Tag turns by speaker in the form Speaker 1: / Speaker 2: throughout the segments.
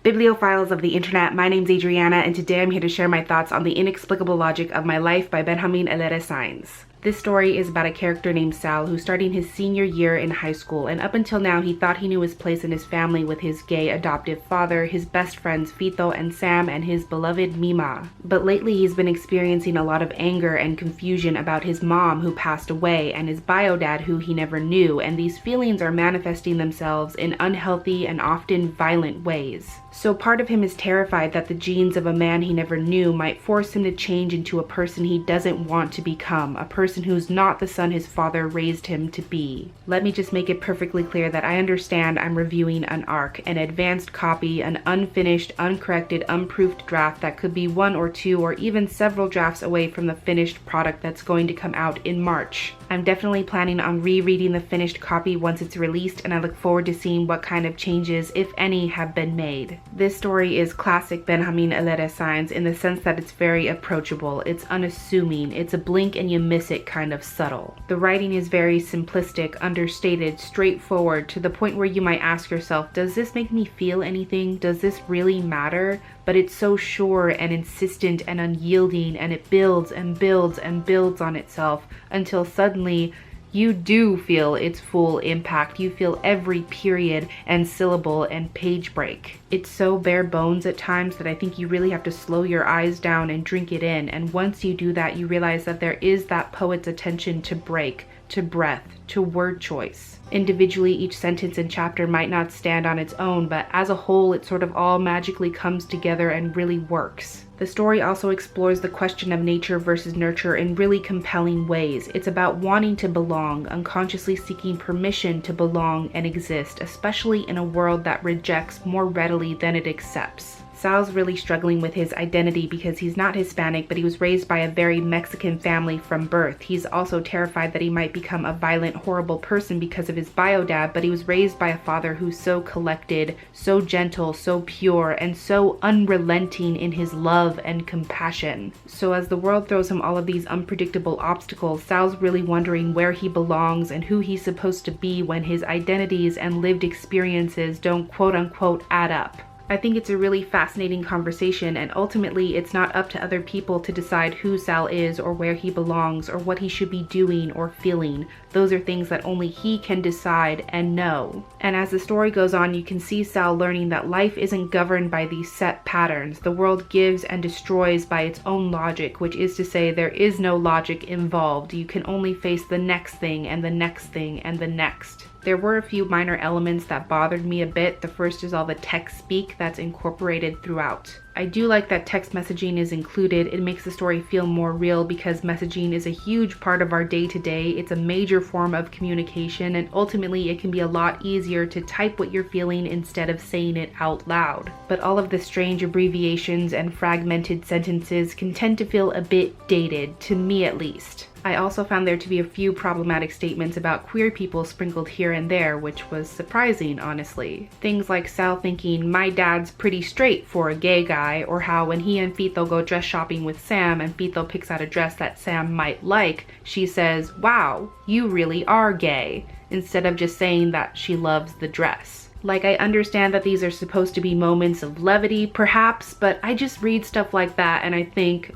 Speaker 1: Bibliophiles of the internet, my name's Adriana, and today I'm here to share my thoughts on The Inexplicable Logic of My Life by Benjamin Alire Sáenz. This story is about a character named Sal who's starting his senior year in high school, and up until now he thought he knew his place in his family with his gay adoptive father, his best friends Fito and Sam, and his beloved Mima. But lately he's been experiencing a lot of anger and confusion about his mom who passed away and his bio dad who he never knew, and these feelings are manifesting themselves in unhealthy and often violent ways. So part of him is terrified that the genes of a man he never knew might force him to change into a person he doesn't want to become, a person who's not the son his father raised him to be. Let me just make it perfectly clear that I understand I'm reviewing an ARC, an advanced copy, an unfinished, uncorrected, unproofed draft that could be one or two or even several drafts away from the finished product that's going to come out in March. I'm definitely planning on rereading the finished copy once it's released, and I look forward to seeing what kind of changes, if any, have been made. This story is classic Benjamin Alire Sáenz in the sense that it's very approachable, it's unassuming, it's a blink and you miss it kind of subtle. The writing is very simplistic, understated, straightforward, to the point where you might ask yourself, does this make me feel anything? Does this really matter? But it's so sure and insistent and unyielding, and it builds and builds and builds on itself until suddenly you do feel its full impact. You feel every period and syllable and page break. It's so bare bones at times that I think you really have to slow your eyes down and drink it in. And once you do that, you realize that there is that poet's attention to break, to breath, to word choice. Individually, each sentence and chapter might not stand on its own, but as a whole, it sort of all magically comes together and really works. The story also explores the question of nature versus nurture in really compelling ways. It's about wanting to belong, unconsciously seeking permission to belong and exist, especially in a world that rejects more readily than it accepts. Sal's really struggling with his identity because he's not Hispanic, but he was raised by a very Mexican family from birth. He's also terrified that he might become a violent, horrible person because of his bio dad, but he was raised by a father who's so collected, so gentle, so pure, and so unrelenting in his love and compassion. So as the world throws him all of these unpredictable obstacles, Sal's really wondering where he belongs and who he's supposed to be when his identities and lived experiences don't quote-unquote add up. I think it's a really fascinating conversation, and ultimately it's not up to other people to decide who Sal is or where he belongs or what he should be doing or feeling. Those are things that only he can decide and know. And as the story goes on, you can see Sal learning that life isn't governed by these set patterns. The world gives and destroys by its own logic, which is to say there is no logic involved. You can only face the next thing and the next thing and the next. There were a few minor elements that bothered me a bit. The first is all the text speak that's incorporated throughout. I do like that text messaging is included. It makes the story feel more real because messaging is a huge part of our day-to-day. It's a major form of communication, and ultimately it can be a lot easier to type what you're feeling instead of saying it out loud. But all of the strange abbreviations and fragmented sentences can tend to feel a bit dated, to me at least. I also found there to be a few problematic statements about queer people sprinkled here and there, which was surprising, honestly. Things like Sal thinking, my dad's pretty straight for a gay guy, or how when he and Fito go dress shopping with Sam and Fito picks out a dress that Sam might like, she says, wow, you really are gay, instead of just saying that she loves the dress. Like, I understand that these are supposed to be moments of levity, perhaps, but I just read stuff like that and I think,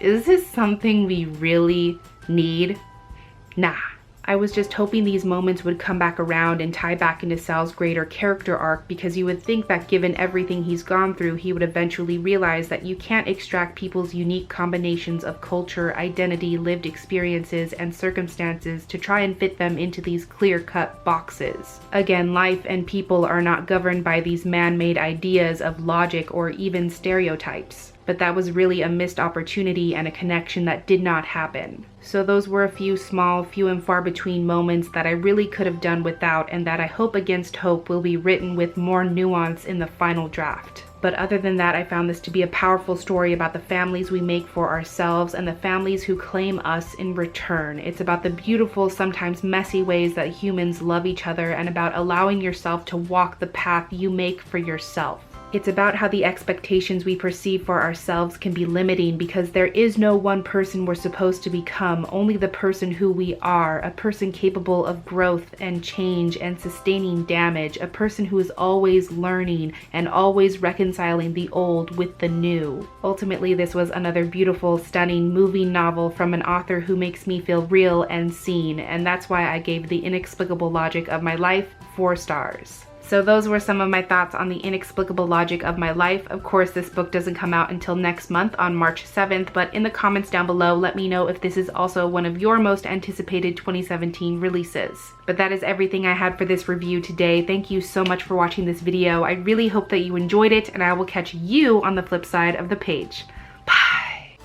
Speaker 1: is this something we really need? Nah. I was just hoping these moments would come back around and tie back into Sal's greater character arc, because you would think that given everything he's gone through, he would eventually realize that you can't extract people's unique combinations of culture, identity, lived experiences, and circumstances to try and fit them into these clear-cut boxes. Again, life and people are not governed by these man-made ideas of logic or even stereotypes. But that was really a missed opportunity and a connection that did not happen. So those were a few small, few and far between moments that I really could have done without, and that I hope against hope will be written with more nuance in the final draft. But other than that, I found this to be a powerful story about the families we make for ourselves and the families who claim us in return. It's about the beautiful, sometimes messy ways that humans love each other, and about allowing yourself to walk the path you make for yourself. It's about how the expectations we perceive for ourselves can be limiting because there is no one person we're supposed to become, only the person who we are, a person capable of growth and change and sustaining damage, a person who is always learning and always reconciling the old with the new. Ultimately, this was another beautiful, stunning, moving novel from an author who makes me feel real and seen, and that's why I gave The Inexplicable Logic of My Life 4 stars. So those were some of my thoughts on The Inexplicable Logic of My Life. Of course, this book doesn't come out until next month on March 7th, but in the comments down below, let me know if this is also one of your most anticipated 2017 releases. But that is everything I had for this review today. Thank you so much for watching this video. I really hope that you enjoyed it, and I will catch you on the flip side of the page. Bye!